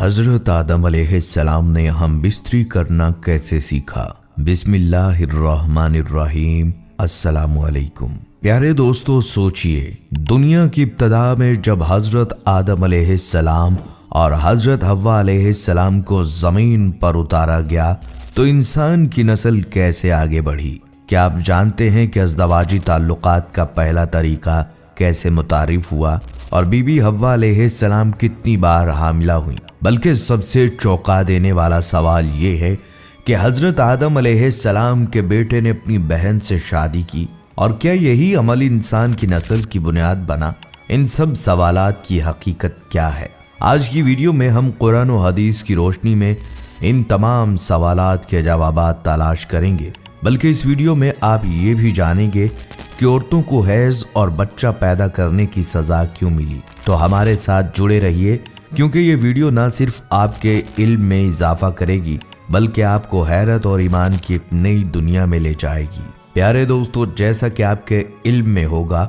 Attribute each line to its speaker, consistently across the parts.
Speaker 1: हजरत आदम अलैहिस्सलाम ने हम बिस्तरी करना कैसे सीखा। बिस्मिल्लाहिर्रहमानिर्रहीम। अस्सलामु अलैकुम। प्यारे दोस्तों, सोचिए दुनिया की इब्तदा में जब हजरत आदम अलैहिस्सलाम और हजरत हव्वा अलैहिस्सलाम को जमीन पर उतारा गया तो इंसान की नस्ल कैसे आगे बढ़ी। क्या आप जानते हैं कि अज़दवाजी ताल्लुकात का पहला तरीका कैसे मुतारिफ हुआ और बीबी हव्वा अलैहिस्सलाम कितनी बार हामिला हुई। बल्कि सबसे चौंका देने वाला सवाल ये है कि हजरत आदम अलैहिस्सलाम के बेटे ने अपनी बहन से शादी की और क्या यही अमल इंसान की नस्ल की बुनियाद बना। इन सब सवालात की हकीकत क्या है, आज की वीडियो में हम कुरान और हदीस की रोशनी में इन तमाम सवालात के जवाबात तलाश करेंगे। बल्कि इस वीडियो में आप ये भी जानेंगे कि औरतों को हैज और बच्चा पैदा करने की सजा क्यों मिली। तो हमारे साथ जुड़े रहिए, क्योंकि ये वीडियो ना सिर्फ आपके इल्म में इजाफा करेगी बल्कि आपको हैरत और ईमान की एक नई दुनिया में ले जाएगी। प्यारे दोस्तों, जैसा कि आपके इल्म में होगा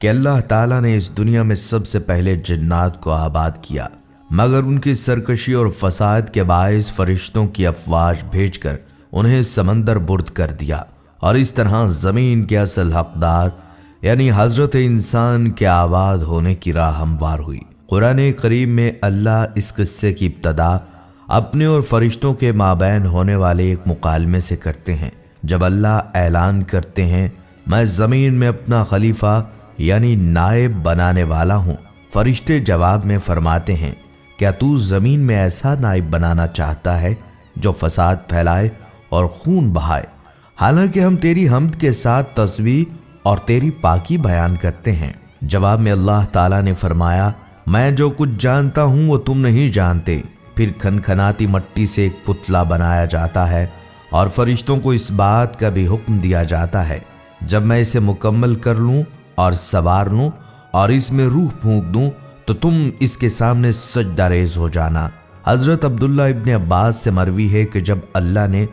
Speaker 1: कि अल्लाह ताला ने इस दुनिया में सबसे पहले जिन्नात को आबाद किया, मगर उनकी सरकशी और फसाद के बायस फरिश्तों की अफवाज भेजकर उन्हें समंदर बुर्द कर दिया और इस तरह जमीन के असल हकदार यानी हजरत इंसान के आबाद होने की राह हमवार हुई। कुरान करीम में अल्लाह इस किस्से की इब्तदा अपने और फरिश्तों के माबैन होने वाले एक मुकालमे से करते हैं। जब अल्लाह ऐलान करते हैं, मैं ज़मीन में अपना खलीफा यानी नायब बनाने वाला हूँ, फरिश्ते जवाब में फरमाते हैं, क्या तू ज़मीन में ऐसा नायब बनाना चाहता है जो फसाद फैलाए और खून बहाए। हालांकि हम तेरी हम्द के साथ तस्बीह और तेरी पाकी बयान करते हैं। जवाब में अल्लाह ताला ने फरमाया, मैं जो कुछ जानता हूँ वो तुम नहीं जानते। फिर खनखनाती मट्टी से एक पुतला बनाया जाता है और फरिश्तों को इस बात का भी हुक्म दिया जाता है, जब मैं इसे मुकम्मल कर लूँ और सवार लूँ और इसमें रूह फूंक दूँ तो तुम इसके सामने सजदा रेज़ हो जाना। हज़रत अब्दुल्ला इब्न अब्बास से मरवी है कि जब अल्लाह ने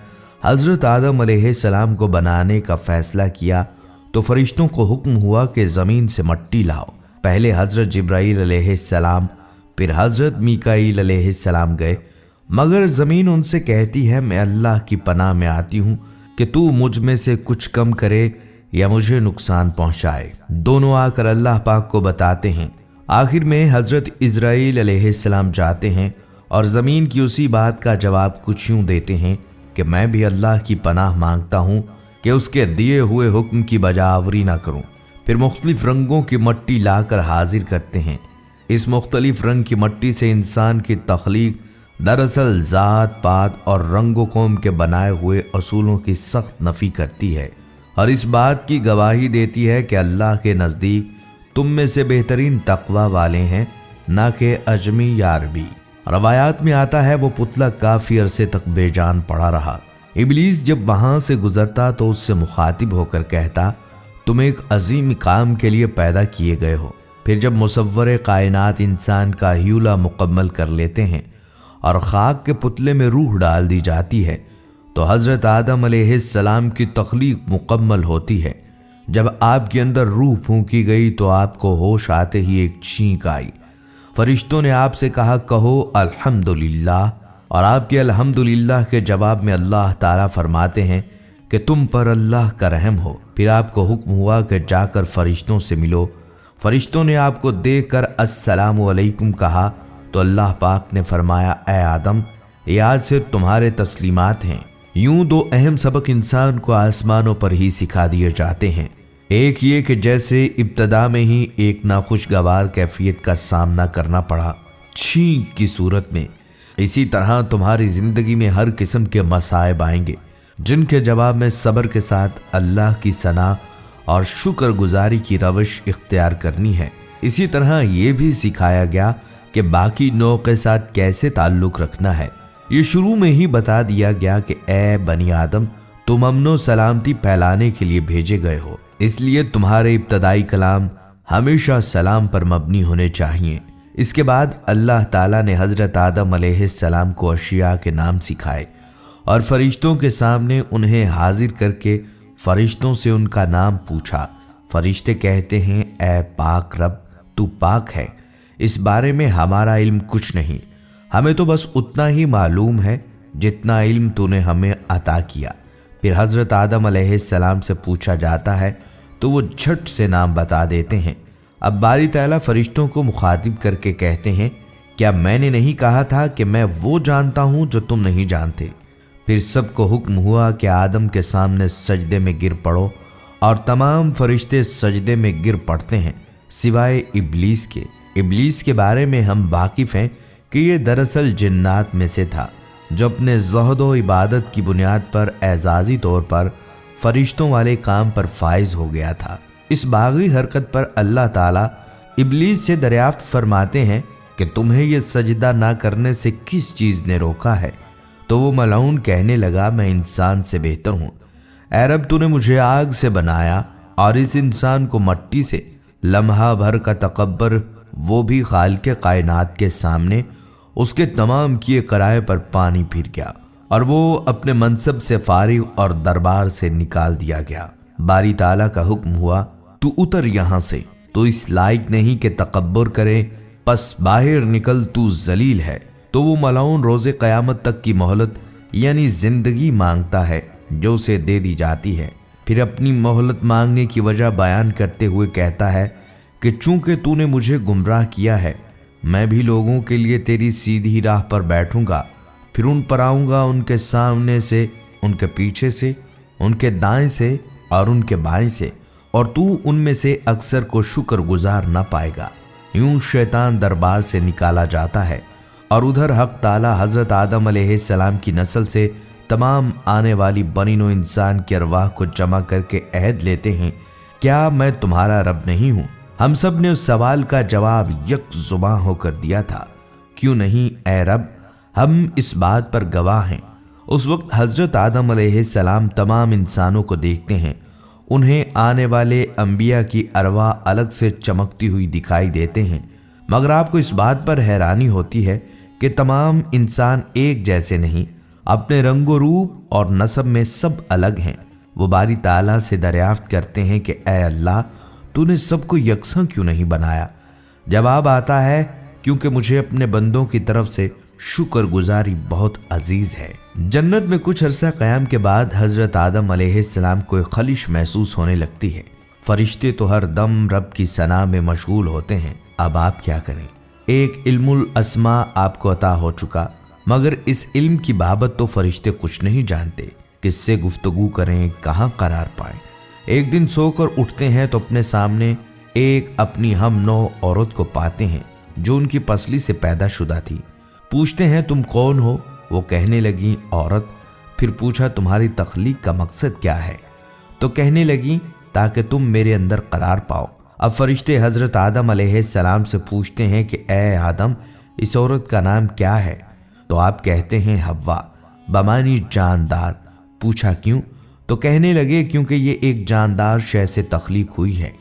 Speaker 1: हज़रत आदम अलैहिस्सलाम को बनाने का फैसला किया तो फरिश्तों को हुक्म हुआ कि ज़मीन से मट्टी लाओ। पहले हज़रत जिब्राईल अलैहिस्सलाम फिर हज़रत मीकाईल अलैहिस्सलाम गए, मगर ज़मीन उनसे कहती है, मैं अल्लाह की पनाह में आती हूँ कि तू मुझ में से कुछ कम करे या मुझे नुकसान पहुँचाए। दोनों आकर अल्लाह पाक को बताते हैं। आखिर में हज़रत इज़राइल अलैहिस्सलाम जाते हैं और ज़मीन की उसी बात का जवाब कुछ यूँ देते हैं कि मैं भी अल्लाह की पनाह मांगता हूँ कि उसके दिए हुए हुक्म की बजावरी ना करूँ। फिर मुख्तलिफ रंगों की मट्टी लाकर हाजिर करते हैं। इस मुख्तलिफ रंग की मट्टी से इंसान की तख्लीक दरअसल ज़ात पात और रंगो कौम के बनाए हुए असूलों की सख्त नफ़ी करती है और इस बात की गवाही देती है कि अल्लाह के नज़दीक तुम में से बेहतरीन तकवा वाले हैं, ना कि अजमी या अरबी। रवायात में आता है वो पुतला काफ़ी अरसे तक बेजान पड़ा रहा। इब्लीस जब वहाँ से गुजरता तो उससे मुखातिब होकर कहता, तुम एक अजीम काम के लिए पैदा किए गए हो। फिर जब मुसव्वर कायनात इंसान का ह्यूला मुकम्मल कर लेते हैं और खाक के पुतले में रूह डाल दी जाती है तो हज़रत आदम अलैहिस्सलाम की तख्लीक मुकम्मल होती है। जब आपके अंदर रूह फूंकी गई तो आपको होश आते ही एक छींक आई। फरिश्तों ने आपसे कहा, कहो अल्हम्दुलिल्लाह, और आपके अल्हम्दुलिल्लाह के जवाब में अल्लाह ताला फरमाते हैं कि तुम पर अल्लाह का रहम हो। फिर आपको हुक्म हुआ कि जाकर फरिश्तों से मिलो। फरिश्तों ने आपको देखकर अस्सलामु अलैकुम कहा तो अल्लाह पाक ने फरमाया, ए आदम, ये आज से तुम्हारे तस्लीमात हैं। यूं दो अहम सबक इंसान को आसमानों पर ही सिखा दिए जाते हैं। एक ये कि जैसे इब्तदा में ही एक नाखुशगवार कैफियत का सामना करना पड़ा छींक की सूरत में, इसी तरह तुम्हारी ज़िंदगी में हर किस्म के मसाइब आएंगे जिनके जवाब में सब्र के साथ अल्लाह की सना और शुक्रगुजारी की रवश इख्तियार करनी है। इसी तरह ये भी सिखाया गया कि बाकी नौ के साथ कैसे ताल्लुक़ रखना है। ये शुरू में ही बता दिया गया कि ए बनी आदम, तुम अमनो सलामती फैलाने के लिए भेजे गए हो, इसलिए तुम्हारे इब्तदाई कलाम हमेशा सलाम पर मबनी होने चाहिए। इसके बाद अल्लाह ताला ने हज़रत आदम अलैहिस्सलाम को अशिया के नाम सिखाए और फरिश्तों के सामने उन्हें हाजिर करके फरिश्तों से उनका नाम पूछा। फरिश्ते कहते हैं, ए पाक रब, तू पाक है, इस बारे में हमारा इल्म कुछ नहीं, हमें तो बस उतना ही मालूम है जितना इल्म तूने हमें अता किया। फिर हज़रत आदम अलैहिस्सलाम से पूछा जाता है तो वो झट से नाम बता देते हैं। अब बारी ताला फरिश्तों को मुखातिब करके कहते हैं, क्या मैंने नहीं कहा था कि मैं वो जानता हूं जो तुम नहीं जानते। फिर सबको हुक्म हुआ कि आदम के सामने सजदे में गिर पड़ो, और तमाम फरिश्ते सजदे में गिर पड़ते हैं सिवाय इब्लीस के। इब्लीस के बारे में हम वाकिफ हैं कि ये दरअसल जिन्नात में से था, जो अपने ज़ुहद व इबादत की बुनियाद पर एजाज़ी तौर पर फरिश्तों वाले काम पर फाइज हो गया था। इस बागी हरकत पर अल्लाह ताला इब्लीस से दरियाफ्त फरमाते हैं कि तुम्हें यह सजदा ना करने से किस चीज़ ने रोका है। तो वो मलऊन कहने लगा, मैं इंसान से बेहतर हूँ। ऐ रब, तूने मुझे आग से बनाया और इस इंसान को मट्टी से। लम्हा भर का तकब्बर वो भी खालिक़े कायनात के सामने उसके तमाम किए कराए पर पानी फिर गया और वो अपने मनसब से फारिग और दरबार से निकाल दिया गया। बारी ताला का हुक्म हुआ, तू उतर यहाँ से, तो इस लायक नहीं कि तकब्बर करे, बस बाहर निकल, तू जलील है। तो वो मलऊन रोज़े क़यामत तक की मोहलत यानी ज़िंदगी मांगता है जो उसे दे दी जाती है। फिर अपनी मोहलत मांगने की वजह बयान करते हुए कहता है कि चूंकि तूने मुझे गुमराह किया है, मैं भी लोगों के लिए तेरी सीधी राह पर बैठूंगा, फिर उन पर आऊँगा, उनके सामने से, उनके पीछे से, उनके दाएं से और उनके बाएं से, और तू उनमें से अक्सर को शुक्रगुजार न पाएगा। यूं शैतान दरबार से निकाला जाता है और उधर हक ताला हज़रत आदम अलैहिस्सलाम की नस्ल से तमाम आने वाली बनीनो इंसान की अरवाह को जमा करके अहद लेते हैं, क्या मैं तुम्हारा रब नहीं हूँ। हम सब ने उस सवाल का जवाब यक ज़ुबां होकर दिया था, क्यों नहीं ए रब, हम इस बात पर गवाह हैं। उस वक्त हज़रत आदम अलैहिस्सलाम तमाम इंसानों को देखते हैं। उन्हें आने वाले अंबिया की अरवाह अलग से चमकती हुई दिखाई देते हैं, मगर आपको इस बात पर हैरानी होती है कि तमाम इंसान एक जैसे नहीं, अपने रंगो रूप और नस्ब में सब अलग हैं। वो बारी ताला से दरियाफ्त करते हैं कि ऐ अल्लाह, तूने सबको यकसा क्यों नहीं बनाया। जवाब आता है, क्योंकि मुझे अपने बंदों की तरफ से शुक्रगुजारी बहुत अजीज है। जन्नत में कुछ अरसा क़याम के बाद हज़रत आदम अलैहिस्सलाम को एक खलिश महसूस होने लगती है। फरिश्ते तो हर दम रब की सना में मशगूल होते हैं। अब आप क्या करें। एक इल्मुल अस्मा आपको अता हो चुका, मगर इस इल्म की बाबत तो फरिश्ते कुछ नहीं जानते। किससे गुफ्तगू करें, कहाँ करार पाएं। एक दिन सोकर उठते हैं तो अपने सामने एक अपनी हम नौ औरत को पाते हैं जो उनकी पसली से पैदा शुदा थी। पूछते हैं, तुम कौन हो। वो कहने लगी, औरत। फिर पूछा, तुम्हारी तख्लीक का मकसद क्या है। तो कहने लगी, ताकि तुम मेरे अंदर करार पाओ। अब फरिश्ते हज़रत आदम अलैहिस्सलाम से पूछते हैं कि ए आदम, इस औरत का नाम क्या है। तो आप कहते हैं, हव्वा, बमानी जानदार। पूछा क्यों। तो कहने लगे, क्योंकि ये एक जानदार शय से तख्लीक हुई है।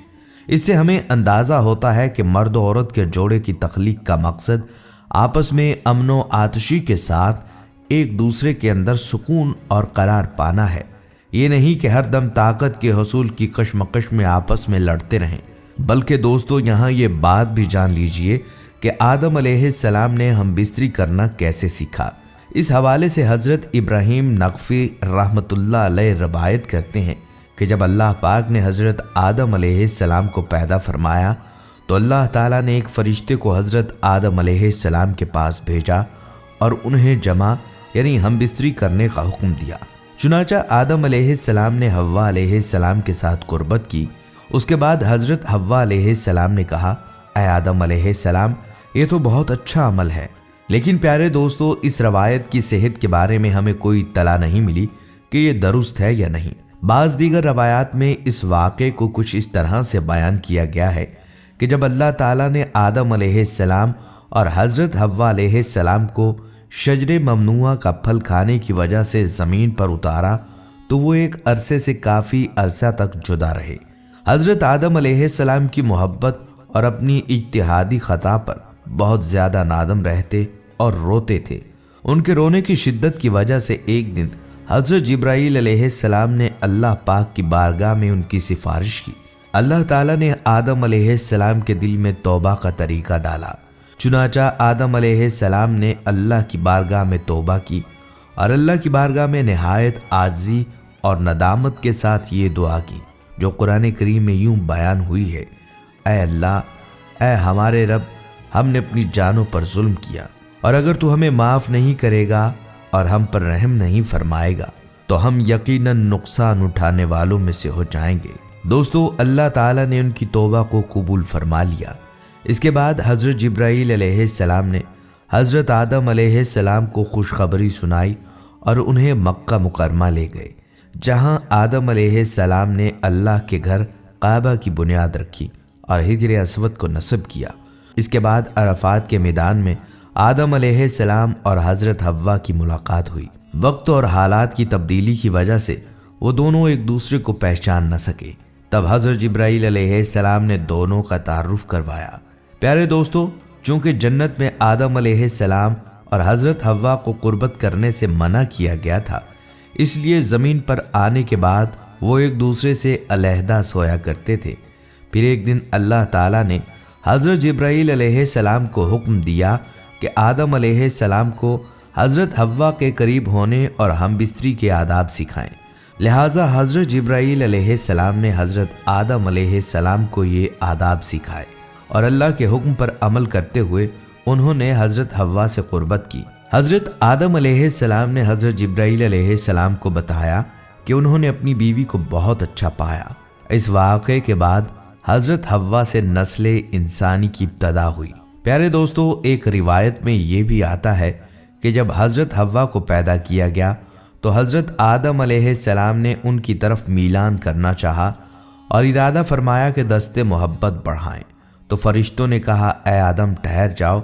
Speaker 1: इससे हमें अंदाज़ा होता है कि मर्द औरत के जोड़े की तख्लीक का मकसद आपस में अमनो आतशी के साथ एक दूसरे के अंदर सुकून और करार पाना है। ये नहीं कि हर दम ताकत के हसूल की कशमकश में आपस में लड़ते रहें। बल्कि दोस्तों, यहाँ ये बात भी जान लीजिए कि आदम अलैहिस्सलाम ने हम बिस्तरी करना कैसे सीखा। इस हवाले से हज़रत इब्राहीम नक़फ़ी रहमतुल्लाह अलैह रवायत करते हैं कि जब अल्लाह पाक ने हज़रत आदम अलैहिस्सलाम को पैदा फरमाया तो अल्लाह ताला ने एक फ़रिश्ते को हज़रत आदम अलैहिस्सलाम के पास भेजा और उन्हें जमा यानी हम बिस्तरी करने का हुक्म दिया। चुनांचा आदम अलैहिस्सलाम ने हव्वा अलैहिस्सलाम के साथ कुर्बत की। उसके बाद हज़रत हव्वा अलैहिस्सलाम ने कहा, ऐ आदम अलैहिस्सलाम, ये तो बहुत अच्छा अमल है। लेकिन प्यारे दोस्तों, इस रवायत की सेहत के बारे में हमें कोई इत्तला नहीं मिली कि ये दुरुस्त है या नहीं। बाज़ दीगर रवायात में इस वाक़े को कुछ इस तरह से बयान किया गया है कि जब अल्लाह ताला ने आदम अलैहिस्सलाम और हज़रत हव्वा अलैहिस्सलाम को शजरे ममनुआ का फल खाने की वजह से ज़मीन पर उतारा तो वो एक अरसे से काफ़ी अरसा तक जुदा रहे। हज़रत आदम अलैहिस्सलाम की मोहब्बत और अपनी इज्तिहादी ख़ता पर बहुत ज़्यादा नादम रहते और रोते थे। उनके रोने की शिद्दत की वजह से एक दिन हज़रत जिब्राईल अलैहिस्सलाम ने अल्लाह पाक की बारगाह में उनकी सिफारिश की। अल्लाह ताला ने आदम अलैहिस्सलाम के दिल में तौबा का तरीका डाला। चुनाचा आदम अलैहिस्सलाम ने अल्लाह की बारगाह में तौबा की और अल्लाह की बारगाह में नहायत आजिज़ी और नदामत के साथ ये दुआ की जो कुरान करीम में यूं बयान हुई है, ऐ अल्लाह, ऐ हमारे रब, हमने अपनी जानों पर जुल्म किया और अगर तू हमें माफ़ नहीं करेगा और हम पर रहम नहीं फरमाएगा तो हम यकीनन नुकसान उठाने वालों में से हो जाएंगे। दोस्तों, अल्लाह ताला ने उनकी तौबा को कबूल फरमा लिया। इसके बाद हज़रत जिब्राईल अलैहिस्सलाम ने हज़रत आदम अलैहिस्सलाम को खुशखबरी सुनाई और उन्हें मक्का मुकरमा ले गए, जहां आदम अलैहिस्सलाम ने अल्लाह के घर काबा की बुनियाद रखी और हिजर अस्वद को नस्ब किया। इसके बाद अरफात के मैदान में आदम अलैहिस्सलाम और हज़रत हव्वा की मुलाकात हुई। वक्त और हालात की तब्दीली की वजह से वो दोनों एक दूसरे को पहचान न सके। तब हज़रत जिब्राईल अलैहिस्सलाम ने दोनों का तारुफ करवाया। प्यारे दोस्तों, चूँकि जन्नत में आदम अलैहिस्सलाम और हज़रत हव्वा को कुर्बत करने से मना किया गया था, इसलिए ज़मीन पर आने के बाद वो एक दूसरे से अलहदा सोया करते थे। फिर एक दिन अल्लाह ताला ने हज़रत जिब्राईल अलैहिस्सलाम को हुक्म दिया कि आदम अलैहिस्सलाम को हज़रत हव्वा के करीब होने और हम बिस्तरी के आदाब सिखाएं। लिहाजा हज़रत जिब्राईल अलैहिस्सलाम ने हज़रत आदम अलैहिस्सलाम को ये आदाब सिखाए और अल्लाह के हुक्म पर अमल करते हुए उन्होंने हज़रत हव्वा से कुर्बत की। हज़रत आदम अलैहिस्सलाम ने हज़रत जिब्राईल अलैहिस्सलाम को बताया कि उन्होंने अपनी बीवी को बहुत अच्छा पाया। इस वाक़े के बाद हज़रत हव्वा से नस्ल इंसानी की इब्तदा हुई। प्यारे दोस्तों, एक रिवायत में ये भी आता है कि जब हज़रत हव्वा को पैदा किया गया तो हज़रत आदम अलैहिस्सलाम ने उनकी तरफ मीलान करना चाहा और इरादा फरमाया कि दस्ते मोहब्बत बढ़ाएं। तो फरिश्तों ने कहा, ऐ आदम, ठहर जाओ,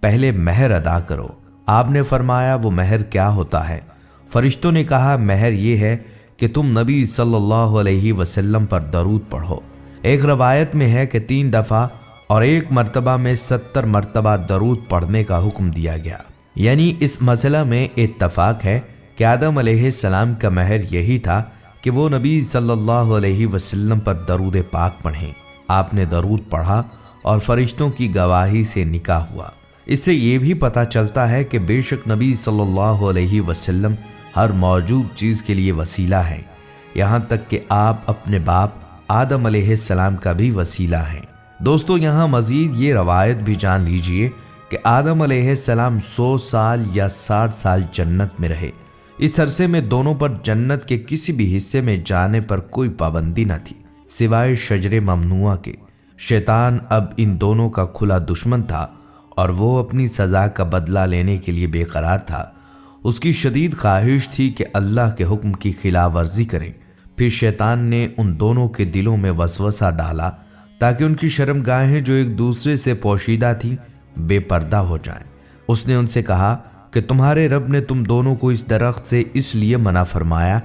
Speaker 1: पहले महर अदा करो। आपने फरमाया, वो महर क्या होता है? फरिश्तों ने कहा, महर ये है कि तुम नबी सल्लल्लाहु अलैहि वसल्लम पर दरूद पढ़ो। एक रवायत में है कि 3 दफ़ा और एक मर्तबा में 70 मर्तबा दरूद पढ़ने का हुक्म दिया गया। यानी इस मसला में इत्तफाक है कि आदम अलैहिस्सलाम का महर यही था कि वो नबी सल्लल्लाहु अलैहि वसल्लम पर दरूद पाक पढ़ें। आपने दरूद पढ़ा और फरिश्तों की गवाही से निकाह हुआ। इससे ये भी पता चलता है कि बेशक नबी सल्लल्लाहु अलैहि वसल्लम हर मौजूद चीज़ के लिए वसीला हैं, यहाँ तक कि आप अपने बाप आदम अलैहिस्सलाम का भी वसीला हैं। दोस्तों, यहाँ मज़ीद ये रवायत भी जान लीजिए कि आदम अलैहिस्सलाम 100 साल या 60 साल जन्नत में रहे। इस अरसे में दोनों पर जन्नत के किसी भी हिस्से में जाने पर कोई पाबंदी न थी सिवाय शजरे ममनुआ के। शैतान अब इन दोनों का खुला दुश्मन था और वो अपनी सज़ा का बदला लेने के लिए बेकरार था। उसकी शदीद ख्वाहिश थी कि अल्लाह के हुक्म की खिलाफ वर्जी करें। फिर शैतान ने उन दोनों के दिलों में वसवसा डाला ताकि उनकी शर्मगाहें जो एक दूसरे से पोशीदा थीं बेपर्दा हो जाएं। उसने उनसे कहा कि तुम्हारे रब ने तुम दोनों को इस दरख्त से इसलिए मना फरमाया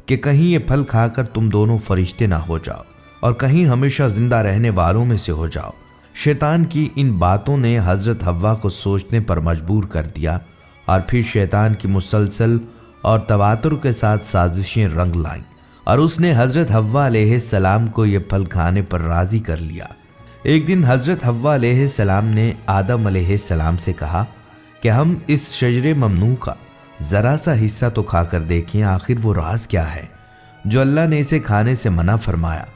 Speaker 1: कि कहीं ये फल खाकर तुम दोनों फरिश्ते ना हो जाओ और कहीं हमेशा जिंदा रहने वालों में से हो जाओ। शैतान की इन बातों ने हज़रत हव्वा को सोचने पर मजबूर कर दिया और फिर शैतान की मुसलसल और तवातुर के साथ साजिशें रंग लाईं और उसने हज़रत हव्वा अलैहिस्सलाम को ये फल खाने पर राज़ी कर लिया। एक दिन हज़रत हव्वा अलैहिस्सलाम ने आदम अलैहिस्सलाम से कहा कि हम इस शजरे ममनू का ज़रा सा हिस्सा तो खाकर देखें, आखिर वो राज क्या है जो अल्लाह ने इसे खाने से मना फरमाया।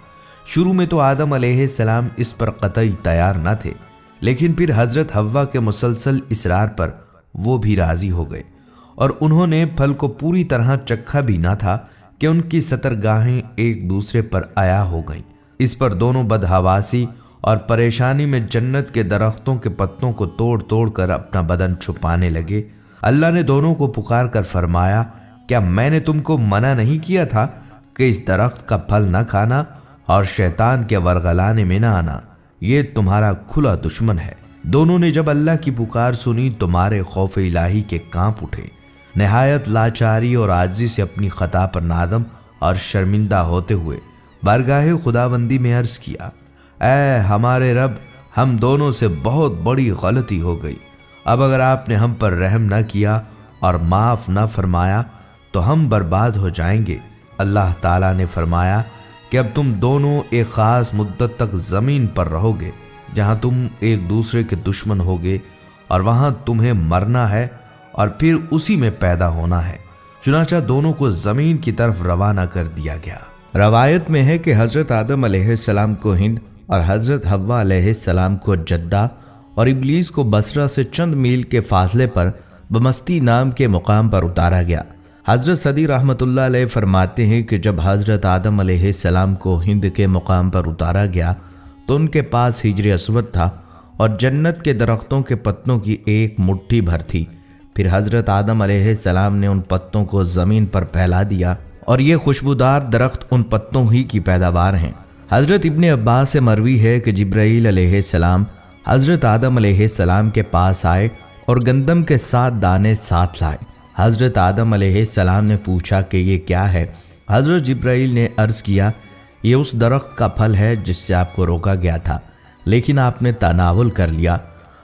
Speaker 1: शुरू में तो आदम अलैहिस्सलाम इस पर कतई तैयार न थे, लेकिन फिर हज़रत हव्वा के मुसलसल इसरार पर वो भी राज़ी हो गए और उन्होंने फल को पूरी तरह चखा भी ना था कि उनकी सतरगाहें एक दूसरे पर आया हो गईं। इस पर दोनों बदहवासी और परेशानी में जन्नत के दरख्तों के पत्तों को तोड़ तोड़ कर अपना बदन छुपाने लगे। अल्लाह ने दोनों को पुकार कर फरमाया, क्या मैंने तुमको मना नहीं किया था कि इस दरख्त का फल न खाना और शैतान के वरगलाने में न आना? ये तुम्हारा खुला दुश्मन है। दोनों ने जब अल्लाह की पुकार सुनी तो मारे खौफ इलाही के कांप उठे। नहायत लाचारी और आजिज़ी से अपनी खता पर नादम और शर्मिंदा होते हुए बारगाह खुदाबंदी में अर्ज़ किया, ऐ हमारे रब, हम दोनों से बहुत बड़ी गलती हो गई। अब अगर आपने हम पर रहम न किया और माफ़ न फरमाया तो हम बर्बाद हो जाएंगे। अल्लाह ताला ने फरमाया कि अब तुम दोनों एक ख़ास मुद्दत तक ज़मीन पर रहोगे जहाँ तुम एक दूसरे के दुश्मन होगे اور وہاں تمہیں مرنا ہے اور پھر اسی میں پیدا ہونا ہے۔ چنانچہ دونوں کو زمین کی طرف روانہ کر دیا گیا۔ روایت میں ہے کہ حضرت آدم علیہ السلام کو ہند اور حضرت حوا علیہ السلام کو جدہ اور ابلیس کو بصرہ سے چند میل کے فاصلے پر بمستی نام کے مقام پر اتارا گیا۔ حضرت صدی رحمۃ اللہ علیہ فرماتے ہیں کہ جب حضرت آدم علیہ السلام کو ہند کے مقام پر اتارا گیا تو ان کے پاس حجر اسود تھا اور جنت کے درختوں کے پتوں کی ایک مٹھی بھر تھی۔ پھر حضرت آدم علیہ السلام نے ان پتوں کو زمین پر پھیلا دیا اور یہ خوشبودار درخت ان پتوں ہی کی پیداوار ہیں۔ حضرت ابن عباس سے مروی ہے کہ جبرائیل علیہ السلام حضرت آدم علیہ السلام کے پاس آئے اور گندم کے 7 دانے ساتھ لائے۔ حضرت آدم علیہ السلام نے پوچھا کہ یہ کیا ہے؟ حضرت جبرائیل نے عرض کیا، یہ اس درخت کا پھل ہے جس سے آپ کو روکا گیا تھا لیکن آپ نے تناول کر لیا۔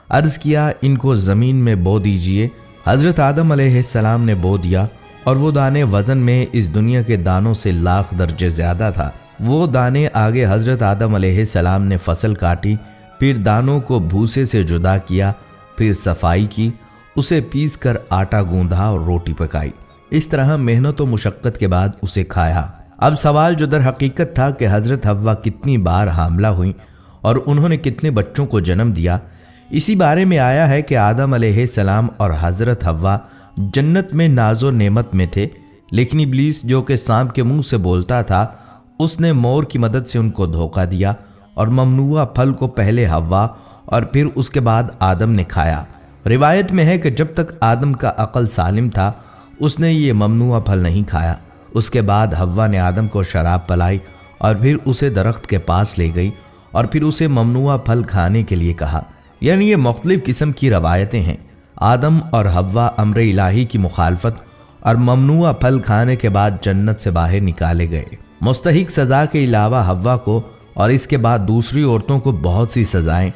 Speaker 1: عرض کیا، ان کو زمین میں بو دیجئے۔ حضرت آدم علیہ السلام نے بو دیا اور وہ دانے وزن میں اس دنیا کے دانوں سے لاکھ درجے زیادہ تھا۔ وہ دانے آگے حضرت آدم علیہ السلام نے فصل کاٹی، پھر دانوں کو بھوسے سے جدا کیا، پھر صفائی کی، اسے پیس کر آٹا گوندھا اور روٹی پکائی۔ اس طرح محنت و مشقت کے بعد اسے کھایا۔ اب سوال جو در حقیقت تھا کہ حضرت حوا کتنی بار حاملہ ہوئیں اور انہوں نے کتنے بچوں کو جنم دیا، اسی بارے میں آیا ہے کہ آدم علیہ السلام اور حضرت حوا جنت میں ناز و نعمت میں تھے، لیکن ابلیس جو کہ سانپ کے منہ سے بولتا تھا، اس نے مور کی مدد سے ان کو دھوکہ دیا اور ممنوعہ پھل کو پہلے حوا اور پھر اس کے بعد آدم نے کھایا۔ روایت میں ہے کہ جب تک آدم کا عقل سالم تھا اس نے یہ ممنوعہ پھل نہیں کھایا۔ اس کے بعد حوا نے آدم کو شراب پلائی اور پھر اسے درخت کے پاس لے گئی اور پھر اسے ممنوعہ پھل کھانے کے لیے کہا۔ یعنی یہ مختلف قسم کی روایتیں ہیں۔ آدم اور حوا امر الہی کی مخالفت اور ممنوعہ پھل کھانے کے بعد جنت سے باہر نکالے گئے۔ مستحق سزا کے علاوہ حوا کو اور اس کے بعد دوسری عورتوں کو بہت سی سزائیں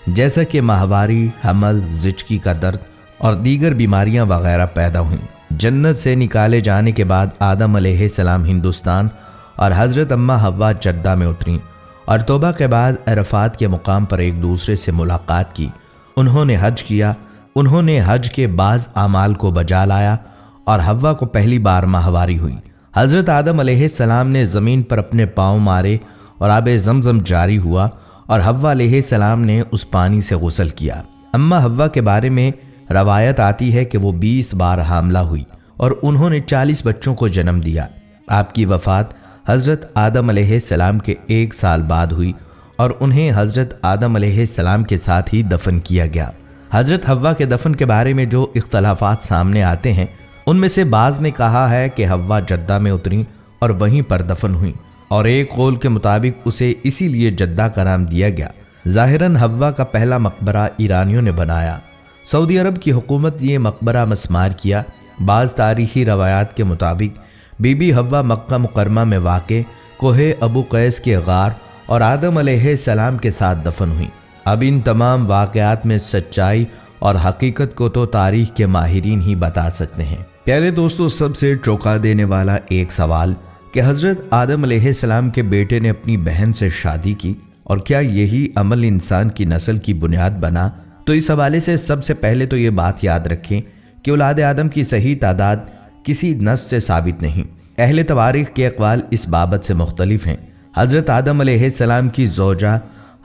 Speaker 1: جیسا کہ ماہواری، حمل، زچگی کا درد اور دیگر بیماریاں وغیرہ پیدا ہوئیں۔ جنت سے نکالے جانے کے بعد آدم علیہ السلام ہندوستان اور حضرت اماں حوا جدہ میں اتریں اور توبہ کے بعد عرفات کے مقام پر ایک دوسرے سے ملاقات کی۔ انہوں نے حج کیا۔ انہوں نے حج کے بعض اعمال کو بجا لایا اور حوا کو پہلی بار ماہواری ہوئی۔ حضرت آدم علیہ السلام نے زمین پر اپنے پاؤں مارے اور آب زمزم جاری ہوا اور حوا علیہ السلام نے اس پانی سے غسل کیا۔ اماں حوا کے بارے میں روایت آتی ہے کہ وہ 20 بار حاملہ ہوئی اور انہوں نے 40 بچوں کو جنم دیا۔ آپ کی وفات حضرت آدم علیہ السلام کے 1 سال بعد ہوئی اور انہیں حضرت آدم علیہ السلام کے ساتھ ہی دفن کیا گیا۔ حضرت حوا کے دفن کے بارے میں جو اختلافات سامنے آتے ہیں ان میں سے بعض نے کہا ہے کہ حوا جدہ میں اتریں اور وہیں پر دفن ہوئیں، اور ایک قول کے مطابق اسے اسی لیے جدہ کا نام دیا گیا۔ ظاہراً حوا کا پہلا مقبرہ ایرانیوں نے بنایا۔ سعودی عرب کی حکومت یہ مقبرہ مسمار کیا۔ بعض تاریخی روایات کے مطابق بی بی حوا مکہ مکرمہ میں واقع کوہ ابو قیس کے غار اور آدم علیہ السلام کے ساتھ دفن ہوئیں۔ اب ان تمام واقعات میں سچائی اور حقیقت کو تو تاریخ کے ماہرین ہی بتا سکتے ہیں۔ پیارے دوستو، سب سے چونکا دینے والا ایک سوال کہ حضرت آدم علیہ السلام کے بیٹے نے اپنی بہن سے شادی کی، اور کیا یہی عمل انسان کی نسل کی بنیاد بنا؟ تو اس حوالے سے سب سے پہلے تو یہ بات یاد رکھیں کہ اولاد آدم کی صحیح تعداد کسی نص سے ثابت نہیں۔ اہل تواریخ کے اقوال اس بابت سے مختلف ہیں۔ حضرت آدم علیہ السلام کی زوجہ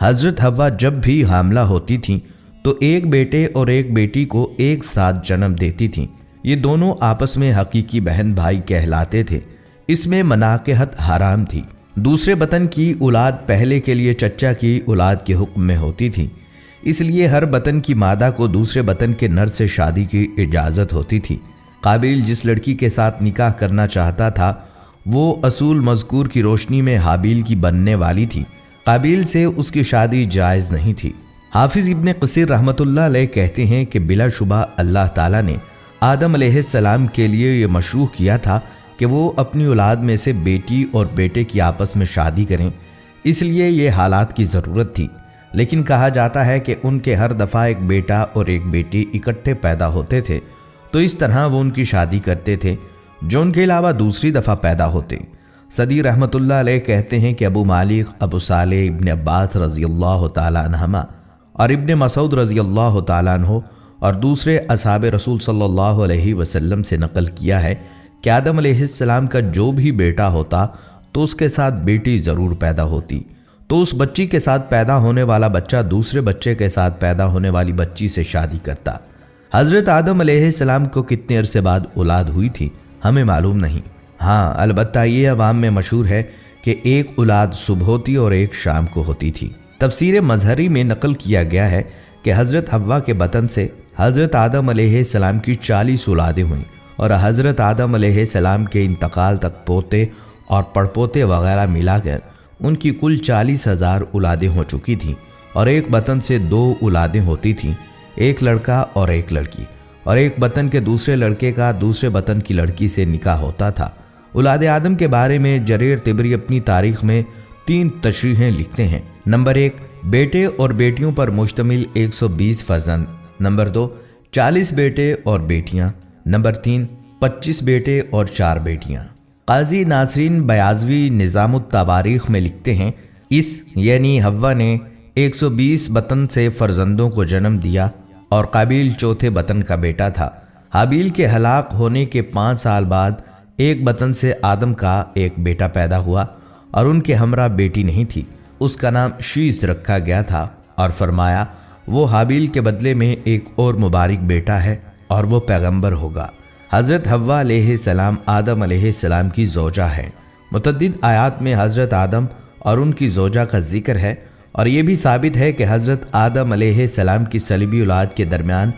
Speaker 1: حضرت حوا جب بھی حاملہ ہوتی تھیں تو ایک بیٹے اور ایک بیٹی کو ایک ساتھ جنم دیتی تھیں۔ یہ دونوں آپس میں حقیقی بہن بھائی کہلاتے تھے۔ اس میں مناکحت حرام تھی۔ دوسرے بطن کی اولاد پہلے کے لیے چچا کی اولاد کے حکم میں ہوتی تھی، اس لیے ہر بطن کی مادہ کو دوسرے بطن کے نر سے شادی کی اجازت ہوتی تھی۔ قابیل جس لڑکی کے ساتھ نکاح کرنا چاہتا تھا وہ اصول مذکور کی روشنی میں حابیل کی بننے والی تھی۔ قابیل سے اس کی شادی جائز نہیں تھی۔ حافظ ابن قصیر رحمۃ اللہ علیہ کہتے ہیں کہ بلا شبہ اللہ تعالیٰ نے آدم علیہ السلام کے لیے یہ مشروع کیا تھا کہ وہ اپنی اولاد میں سے بیٹی اور بیٹے کی آپس میں شادی کریں، اس لیے یہ حالات کی ضرورت تھی۔ لیکن کہا جاتا ہے کہ ان کے ہر دفعہ ایک بیٹا اور ایک بیٹی اکٹھے پیدا ہوتے تھے، تو اس طرح وہ ان کی شادی کرتے تھے جو ان کے علاوہ دوسری دفعہ پیدا ہوتے۔ صدی رحمۃ اللہ علیہ کہتے ہیں کہ ابو مالک، ابو صالح، ابن عباس رضی اللہ تعالیٰ عنہما اور ابن مسعود رضی اللہ تعالیٰ عنہ اور دوسرے اصحاب رسول صلی اللہ علیہ وسلم سے نقل کیا ہے کہ آدم علیہ السلام کا جو بھی بیٹا ہوتا تو اس کے ساتھ بیٹی ضرور پیدا ہوتی، تو اس بچی کے ساتھ پیدا ہونے والا بچہ دوسرے بچے کے ساتھ پیدا ہونے والی بچی سے شادی کرتا۔ حضرت آدم علیہ السلام کو کتنے عرصے بعد اولاد ہوئی تھی ہمیں معلوم نہیں، ہاں البتہ یہ عوام میں مشہور ہے کہ ایک اولاد صبح ہوتی اور ایک شام کو ہوتی تھی۔ تفسیر مظہری میں نقل کیا گیا ہے کہ حضرت حوا کے بطن سے حضرت آدم علیہ السلام کی 40 اولادیں ہوئیں، اور حضرت آدم علیہ السلام کے انتقال تک پوتے اور پڑپوتے وغیرہ ملا کر ان کی کل 40,000 اولادیں ہو چکی تھیں، اور ایک بطن سے 2 اولادیں ہوتی تھیں، ایک لڑکا اور ایک لڑکی، اور ایک بطن کے دوسرے لڑکے کا دوسرے بطن کی لڑکی سے نکاح ہوتا تھا۔ اولاد آدم کے بارے میں جریر طبری اپنی تاریخ میں 3 تشریحیں لکھتے ہیں۔ نمبر 1، بیٹے اور بیٹیوں پر مشتمل 120 فرزند۔ نمبر 2، 40 بیٹے اور بیٹیاں۔ نمبر 3، 25 بیٹے اور 4 بیٹیاں۔ قاضی ناصرین بیاضوی نظام التواریخ میں لکھتے ہیں، اس یعنی حوا نے 120 بطن سے فرزندوں کو جنم دیا، اور قابیل چوتھے بطن کا بیٹا تھا۔ حابیل کے ہلاک ہونے کے 5 سال بعد ایک بطن سے آدم کا ایک بیٹا پیدا ہوا، اور ان کے ہمراہ بیٹی نہیں تھی، اس کا نام شیث رکھا گیا تھا، اور فرمایا وہ حابیل کے بدلے میں ایک اور مبارک بیٹا ہے اور وہ پیغمبر ہوگا۔ حضرت حوا علیہ السلام آدم علیہ السلام کی زوجہ ہے۔ متعدد آیات میں حضرت آدم اور ان کی زوجہ کا ذکر ہے، اور یہ بھی ثابت ہے کہ حضرت آدم علیہ السلام کی صلیبی اولاد کے درمیان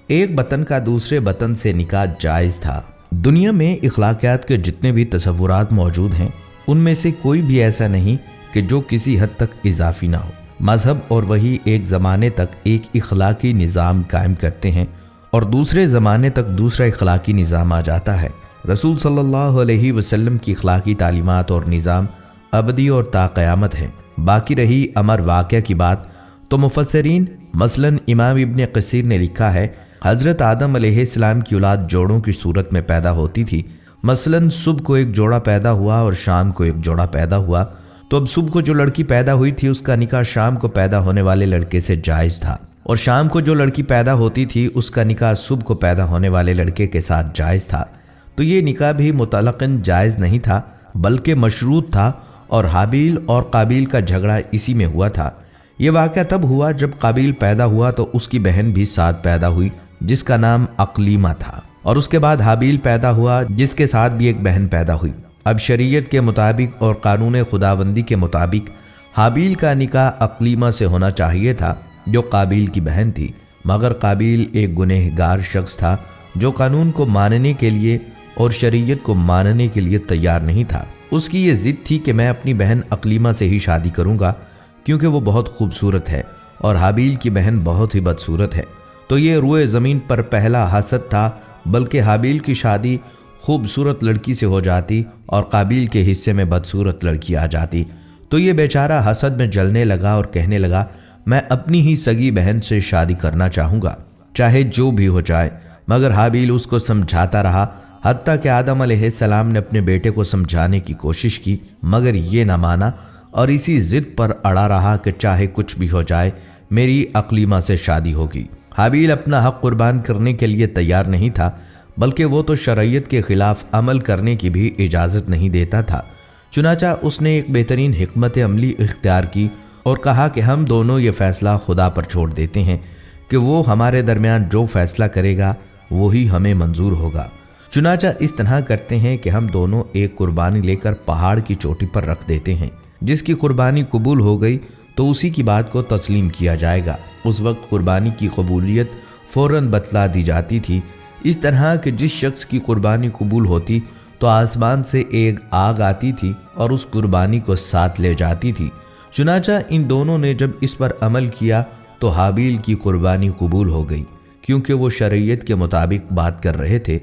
Speaker 1: ایک بطن کا دوسرے بطن سے نکاح جائز تھا۔ دنیا میں اخلاقیات کے جتنے بھی تصورات موجود ہیں ان میں سے کوئی بھی ایسا نہیں کہ جو کسی حد تک اضافی نہ ہو۔ مذہب اور وحی ایک زمانے تک ایک اخلاقی نظام قائم کرتے ہیں اور دوسرے زمانے تک دوسرا اخلاقی نظام آ جاتا ہے۔ رسول صلی اللہ علیہ وسلم کی اخلاقی تعلیمات اور نظام ابدی اور تا قیامت ہیں۔ باقی رہی امر واقعہ کی بات تو مفسرین مثلاً امام ابن کثیر نے لکھا ہے، حضرت آدم علیہ السلام کی اولاد جوڑوں کی صورت میں پیدا ہوتی تھی۔ مثلاً صبح کو ایک جوڑا پیدا ہوا اور شام کو ایک جوڑا پیدا ہوا، تو اب صبح کو جو لڑکی پیدا ہوئی تھی اس کا نکاح شام کو پیدا ہونے والے لڑکے سے جائز تھا، اور شام کو جو لڑکی پیدا ہوتی تھی اس کا نکاح صبح کو پیدا ہونے والے لڑکے کے ساتھ جائز تھا۔ تو یہ نکاح بھی مطلقاً جائز نہیں تھا بلکہ مشروط تھا، اور حابیل اور قابیل کا جھگڑا اسی میں ہوا تھا۔ یہ واقعہ تب ہوا جب قابیل پیدا ہوا تو اس کی بہن بھی ساتھ پیدا ہوئی جس کا نام اقلیمہ تھا، اور اس کے بعد حابیل پیدا ہوا جس کے ساتھ بھی ایک بہن پیدا ہوئی۔ اب شریعت کے مطابق اور قانون خداوندی کے مطابق حابیل کا نکاح اقلیمہ سے ہونا چاہیے تھا جو قابیل کی بہن تھی، مگر قابیل ایک گنہگار شخص تھا جو قانون کو ماننے کے لیے اور شریعت کو ماننے کے لیے تیار نہیں تھا۔ اس کی یہ ضد تھی کہ میں اپنی بہن اقلیمہ سے ہی شادی کروں گا کیونکہ وہ بہت خوبصورت ہے اور حابیل کی بہن بہت ہی بدصورت ہے۔ تو یہ روئے زمین پر پہلا حسد تھا، بلکہ حابیل کی شادی خوبصورت لڑکی سے ہو جاتی اور قابیل کے حصے میں بدصورت لڑکی آ جاتی، تو یہ بیچارہ حسد میں جلنے لگا اور کہنے لگا میں اپنی ہی سگی بہن سے شادی کرنا چاہوں گا چاہے جو بھی ہو جائے۔ مگر حابیل اس کو سمجھاتا رہا، حتیٰ کہ آدم علیہ السلام نے اپنے بیٹے کو سمجھانے کی کوشش کی مگر یہ نہ مانا، اور اسی ضد پر اڑا رہا کہ چاہے کچھ بھی ہو جائے میری اقلیمہ سے شادی ہوگی۔ حابیل اپنا حق قربان کرنے کے لیے تیار نہیں تھا، بلکہ وہ تو شریعت کے خلاف عمل کرنے کی بھی اجازت نہیں دیتا تھا۔ چنانچہ اس نے ایک بہترین حکمت عملی اختیار کی اور کہا کہ ہم دونوں یہ فیصلہ خدا پر چھوڑ دیتے ہیں کہ وہ ہمارے درمیان جو فیصلہ کرے گا وہی ہمیں منظور ہوگا۔ چنانچہ اس طرح کرتے ہیں کہ ہم دونوں ایک قربانی لے کر پہاڑ کی چوٹی پر رکھ دیتے ہیں، جس کی قربانی قبول ہو گئی تو اسی کی بات کو تسلیم کیا جائے گا۔ اس وقت قربانی کی قبولیت فوراً بتلا دی جاتی تھی، اس طرح کہ جس شخص کی قربانی قبول ہوتی تو آسمان سے ایک آگ آتی تھی اور اس قربانی کو ساتھ لے جاتی تھی۔ چنانچہ ان دونوں نے جب اس پر عمل کیا تو حابیل کی قربانی قبول ہو گئی، کیونکہ وہ شریعت کے مطابق بات کر رہے تھے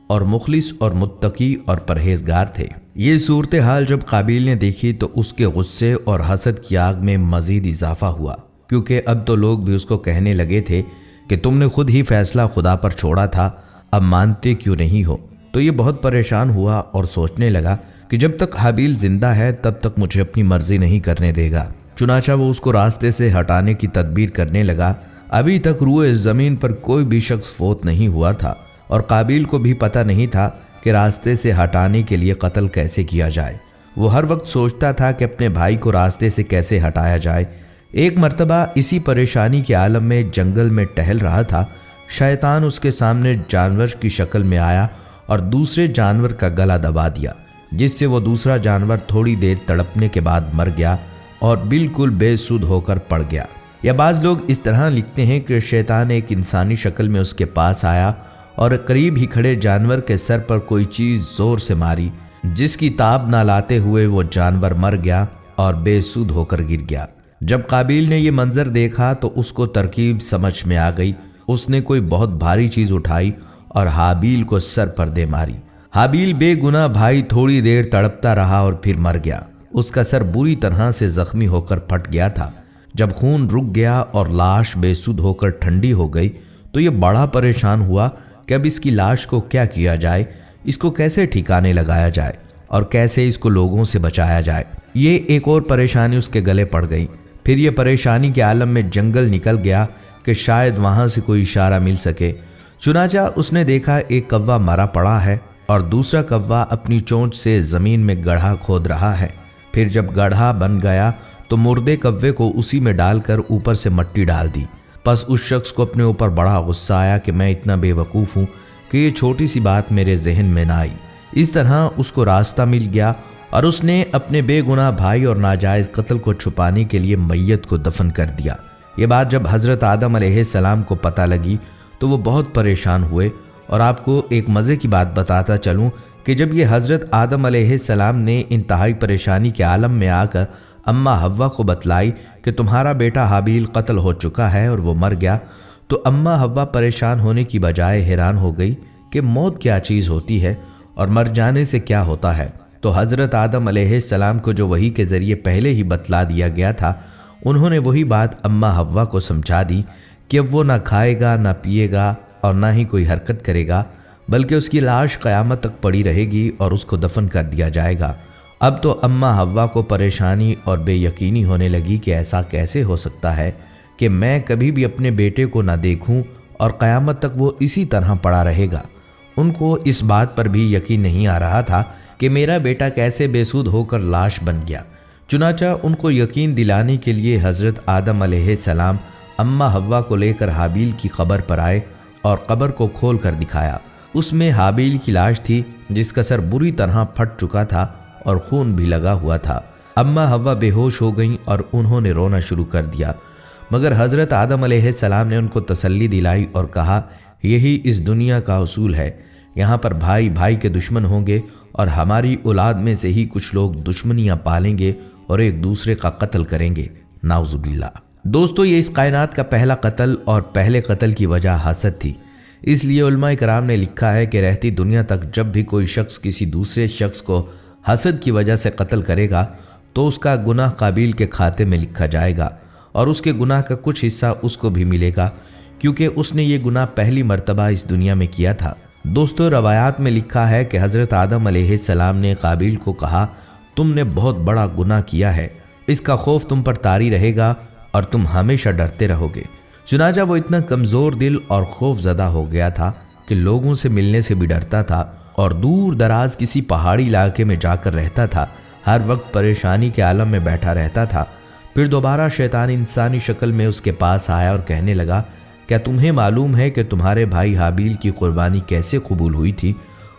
Speaker 1: اور مخلص اور متقی اور پرہیزگار تھے۔ یہ صورتحال جب قابیل نے دیکھی تو اس کے غصے اور حسد کی آگ میں مزید اضافہ ہوا، کیونکہ اب تو لوگ بھی اس کو کہنے لگے تھے کہ تم نے خود ہی فیصلہ خدا پر چھوڑا تھا، اب مانتے کیوں نہیں ہو؟ تو یہ بہت پریشان ہوا اور سوچنے لگا کہ جب تک حابیل زندہ ہے تب تک مجھے اپنی مرضی نہیں کرنے دے گا۔ چنانچہ وہ اس کو راستے سے ہٹانے کی تدبیر کرنے لگا، अभी तक रूए ज़मीन पर कोई भी शख्स फोत नहीं हुआ था और काबिल को भी पता नहीं था कि रास्ते से हटाने के लिए कत्ल कैसे किया जाए। वो हर वक्त सोचता था कि अपने भाई को रास्ते से कैसे हटाया जाए। एक मर्तबा इसी परेशानी के आलम में जंगल में टहल रहा था। शैतान उसके सामने जानवर की शक्ल में आया और दूसरे जानवर का गला दबा दिया, जिससे वो दूसरा जानवर थोड़ी देर तड़पने के बाद मर गया और बिल्कुल बेसुध होकर पड़ गया। या बाज़ लोग इस तरह लिखते हैं कि शैतान एक इंसानी शक्ल में उसके पास आया और करीब ही खड़े जानवर के सर पर कोई चीज़ ज़ोर से मारी, जिसकी ताब ना लाते हुए वो जानवर मर गया और बेसुध होकर गिर गया। जब काबिल ने ये मंजर देखा तो उसको तरकीब समझ में आ गई। उसने कोई बहुत भारी चीज़ उठाई और हाबील को सर पर दे मारी। हाबील बेगुनाह भाई थोड़ी देर तड़पता रहा और फिर मर गया। उसका सर बुरी तरह से जख्मी होकर फट गया था। जब खून रुक गया और लाश बेसुध होकर ठंडी हो गई तो ये बड़ा परेशान हुआ कि अब इसकी लाश को क्या किया जाए, इसको कैसे ठिकाने लगाया जाए और कैसे इसको लोगों से बचाया जाए। ये एक और परेशानी उसके गले पड़ गई। फिर ये परेशानी के आलम में जंगल निकल गया कि शायद वहाँ से कोई इशारा मिल सके। चुनाचा उसने देखा एक कौवा मरा पड़ा है और दूसरा कौवा अपनी चोंच से ज़मीन में गड्ढा खोद रहा है। फिर जब गड्ढा बन गया तो मुर्दे कौवे को उसी में डालकर ऊपर से मिट्टी डाल दी। बस उस शख्स को अपने ऊपर बड़ा गुस्सा आया कि मैं इतना बेवकूफ़ हूँ कि ये छोटी सी बात मेरे जहन में ना आई। इस तरह उसको रास्ता मिल गया और उसने अपने बेगुनाह भाई और नाजायज़ कत्ल को छुपाने के लिए मैयत को दफन कर दिया। ये बात जब हज़रत आदम अलैहिस्सलाम को पता लगी तो वो बहुत परेशान हुए। और आपको एक मज़े की बात बताता चलूँ कि जब ये हज़रत आदम अलैहिस्सलाम ने इंतहाई परेशानी के आलम में आकर अम्मा हव्वा को बतलाई कि तुम्हारा बेटा हाबील कत्ल हो चुका है और वो मर गया, तो अम्मा हव्वा परेशान होने की बजाय हैरान हो गई कि मौत क्या चीज़ होती है और मर जाने से क्या होता है। तो हज़रत आदम अलैहिस्सलाम को जो वही के ज़रिए पहले ही बतला दिया गया था, उन्होंने वही बात अम्मा हव्वा को समझा दी कि अब वो ना खाएगा, ना पिएगा और ना ही कोई हरकत करेगा, बल्कि उसकी लाश क़यामत तक पड़ी रहेगी और उसको दफन कर दिया जाएगा। अब तो अम्मा हव्वा को परेशानी और बेयकीनी होने लगी कि ऐसा कैसे हो सकता है कि मैं कभी भी अपने बेटे को ना देखूं और क़यामत तक वो इसी तरह पड़ा रहेगा। उनको इस बात पर भी यकीन नहीं आ रहा था कि मेरा बेटा कैसे बेसुध होकर लाश बन गया। चुनाचा उनको यकीन दिलाने के लिए हज़रत आदम अलैहिस्सलाम अम्मा हव्वा को लेकर हाबील की कब्र पर आए और कब्र को खोल कर दिखाया। उसमें हाबील की लाश थी जिसका सर बुरी तरह फट चुका था और खून भी लगा हुआ था। अम्मा हव्वा बेहोश हो गईं और उन्होंने रोना शुरू कर दिया, मगर हज़रत आदम अलैहिस्सलाम ने उनको तसल्ली दिलाई और कहा, यही इस दुनिया का उसूल है। यहाँ पर भाई भाई के दुश्मन होंगे और हमारी औलाद में से ही कुछ लोग दुश्मनियाँ पालेंगे और एक दूसरे का कत्ल करेंगे, नाउज़ुबिल्लाह। दोस्तों, ये इस कायनात का पहला कत्ल और पहले कत्ल की वजह हसद थी। इसलिए उलमा इकराम ने लिखा है कि रहती दुनिया तक जब भी कोई शख्स किसी दूसरे शख्स को हसद की वजह से कत्ल करेगा तो उसका गुनाह काबिल के खाते में लिखा जाएगा और उसके गुनाह का कुछ हिस्सा उसको भी मिलेगा, क्योंकि उसने ये गुनाह पहली मर्तबा इस दुनिया में किया था। दोस्तों, रवायात में लिखा है कि हज़रत आदम अलैहिस्सलाम ने काबिल को कहा, तुमने बहुत बड़ा गुनाह किया है, इसका खौफ तुम पर तारी रहेगा और तुम हमेशा डरते रहोगे। चुनाचा वो इतना कमज़ोर दिल और खौफज़दा हो गया था कि लोगों से मिलने से भी डरता था और दूर दराज किसी पहाड़ी इलाके में जाकर रहता था। हर वक्त परेशानी के आलम में बैठा रहता था। फिर दोबारा शैतान इंसानी शक्ल में उसके पास आया और कहने लगा, क्या तुम्हें मालूम है कि तुम्हारे भाई हाबील की कुर्बानी कैसे कबूल हुई थी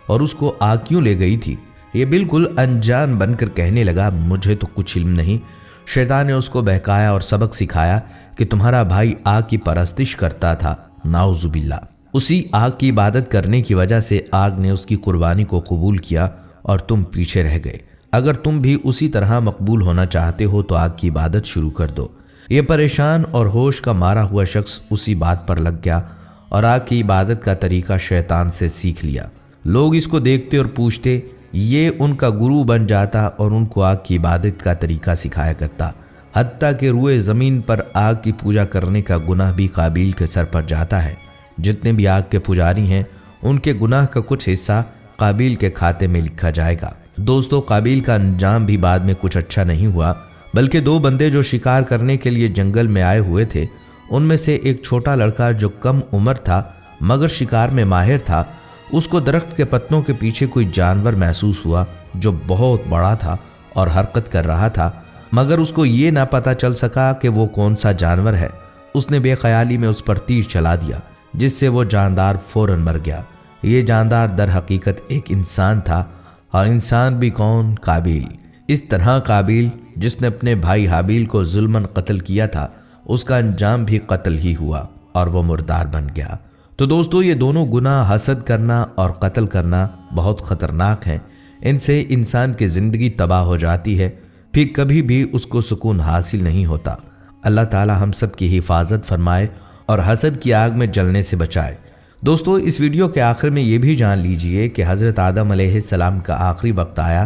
Speaker 1: और उसको आग क्यों ले गई थी? ये बिल्कुल अनजान बनकर कहने लगा, मुझे तो कुछ इल्म नहीं। शैतान ने उसको बहकाया और सबक सिखाया कि तुम्हारा भाई आग की परस्तिश करता था, नाउज़ुबिल्लाह। उसी आग की इबादत करने की वजह से आग ने उसकी कुर्बानी को कबूल किया और तुम पीछे रह गए। अगर तुम भी उसी तरह मकबूल होना चाहते हो तो आग की इबादत शुरू कर दो। ये परेशान और होश का मारा हुआ शख्स उसी बात पर लग गया और आग की इबादत का तरीका शैतान से सीख लिया। लोग इसको देखते और पूछते, ये उनका गुरु बन जाता और उनको आग की इबादत का तरीका सिखाया करता। हत्ता कि रूए ज़मीन पर आग की पूजा करने का गुनाह भी काबिल के सर पर जाता है। जितने भी आग के पुजारी हैं उनके गुनाह का कुछ हिस्सा काबिल के खाते में लिखा जाएगा। दोस्तों, काबिल का अंजाम भी बाद में कुछ अच्छा नहीं हुआ, बल्कि दो बंदे जो शिकार करने के लिए जंगल में आए हुए थे ان میں سے ایک چھوٹا لڑکا جو کم عمر تھا مگر شکار میں ماہر تھا، اس کو درخت کے پتوں کے پیچھے کوئی جانور محسوس ہوا جو بہت بڑا تھا اور حرکت کر رہا تھا، مگر اس کو یہ نہ پتا چل سکا کہ وہ کون سا جانور ہے۔ اس نے بے خیالی میں اس پر تیر چلا دیا جس سے وہ جاندار فوراً مر گیا۔ یہ جاندار در حقیقت ایک انسان تھا، اور انسان بھی کون؟ قابیل۔ اس طرح قابیل جس نے اپنے بھائی حابیل کو ظلماً قتل کیا تھا، اس کا انجام بھی قتل ہی ہوا اور وہ مردار بن گیا۔ تو دوستو، یہ دونوں گناہ حسد کرنا اور قتل کرنا بہت خطرناک ہیں۔ ان سے انسان کی زندگی تباہ ہو جاتی ہے، پھر کبھی بھی اس کو سکون حاصل نہیں ہوتا۔ اللہ تعالی ہم سب کی حفاظت فرمائے اور حسد کی آگ میں جلنے سے بچائے۔ دوستو، اس ویڈیو کے آخر میں یہ بھی جان لیجئے کہ حضرت آدم علیہ السلام کا آخری وقت آیا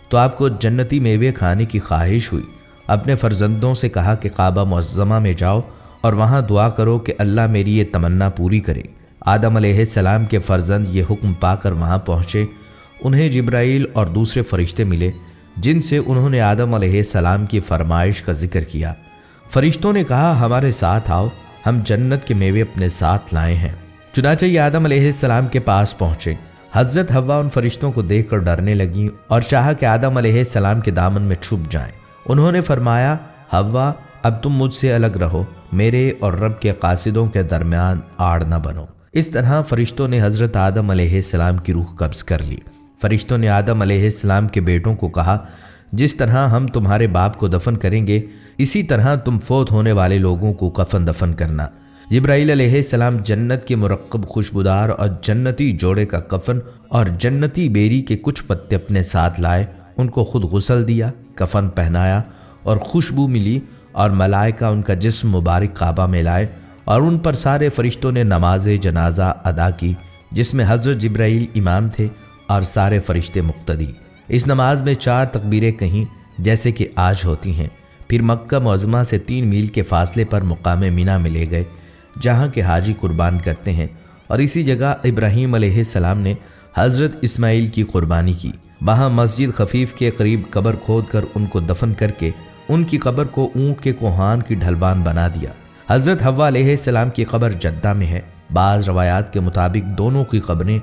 Speaker 1: تو آپ کو جنتی میوے کھانے کی خواہش ہوئی۔ اپنے فرزندوں سے کہا کہ کعبہ معظمہ میں جاؤ اور وہاں دعا کرو کہ اللہ میری یہ تمنا پوری کرے۔ آدم علیہ السلام کے فرزند یہ حکم پا کر وہاں پہنچے۔ انہیں جبرائیل اور دوسرے فرشتے ملے جن سے انہوں نے آدم علیہ السلام کی فرمائش کا ذکر کیا۔ فرشتوں نے کہا، ہمارے ساتھ آؤ، ہم جنت کے میوے اپنے ساتھ لائے ہیں۔ چنانچہ یہ آدم علیہ السلام کے پاس پہنچے۔ حضرت حوا ان فرشتوں کو دیکھ کر ڈرنے لگیں اور چاہا کہ آدم علیہ السلام کے دامن میں چھپ جائیں۔ انہوں نے فرمایا، حوا، اب تم مجھ سے الگ رہو، میرے اور رب کے قاصدوں کے درمیان آڑ نہ بنو۔ اس طرح فرشتوں نے حضرت آدم علیہ السلام کی روح قبض کر لی۔ فرشتوں نے آدم علیہ السلام کے بیٹوں کو کہا، جس طرح ہم تمہارے باپ کو دفن کریں گے، اسی طرح تم فوت ہونے والے لوگوں کو کفن دفن کرنا۔ جبرائیل علیہ السلام جنت کے مرکب خوشبودار اور جنتی جوڑے کا کفن اور جنتی بیری کے کچھ پتے اپنے ساتھ لائے، ان کو خود غسل دیا، کفن پہنایا اور خوشبو ملی، اور ملائکہ ان کا جسم مبارک کعبہ میں لائے اور ان پر سارے فرشتوں نے نماز جنازہ ادا کی، جس میں حضرت جبرائیل امام تھے اور سارے فرشتے مقتدی۔ اس نماز میں 4 تکبیریں کہیں جیسے کہ آج ہوتی ہیں۔ پھر مکہ معظمہ سے 3 میل کے فاصلے پر مقام مینا میں لے گئے جہاں کے حاجی قربان کرتے ہیں، اور اسی جگہ ابراہیم علیہ السلام نے حضرت اسماعیل کی قربانی کی۔ وہاں مسجد خفیف کے قریب قبر کھود کر ان کو دفن کر کے ان کی قبر کو اونٹ کے کوہان کی ڈھلوان بنا دیا۔ حضرت حوا علیہ السلام کی قبر جدہ میں ہے۔ بعض روایات کے مطابق دونوں کی قبریں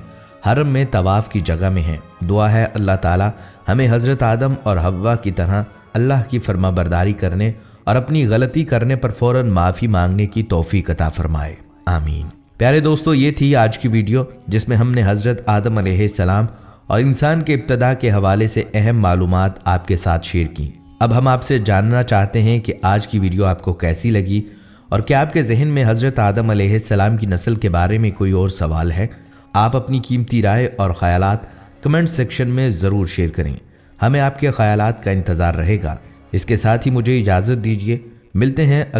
Speaker 1: حرم میں طواف کی جگہ میں ہیں۔ دعا ہے اللہ تعالی ہمیں حضرت آدم اور حوا کی طرح اللہ کی فرما برداری کرنے اور اپنی غلطی کرنے پر فوراً معافی مانگنے کی توفیق عطا فرمائے، آمین۔ پیارے دوستو، یہ تھی آج کی ویڈیو جس میں ہم نے حضرت آدم علیہ السلام اور انسان کے ابتدا کے حوالے سے اہم معلومات آپ کے ساتھ شیئر کی۔ اب ہم آپ سے جاننا چاہتے ہیں کہ آج کی ویڈیو آپ کو کیسی لگی، اور کیا آپ کے ذہن میں حضرت آدم علیہ السلام کی نسل کے بارے میں کوئی اور سوال ہے؟ آپ اپنی قیمتی رائے اور خیالات کمنٹ سیکشن میں ضرور شیئر کریں۔ ہمیں آپ کے خیالات کا انتظار رہے گا۔ اس کے ساتھ ہی مجھے اجازت دیجیے، ملتے ہیں اگلی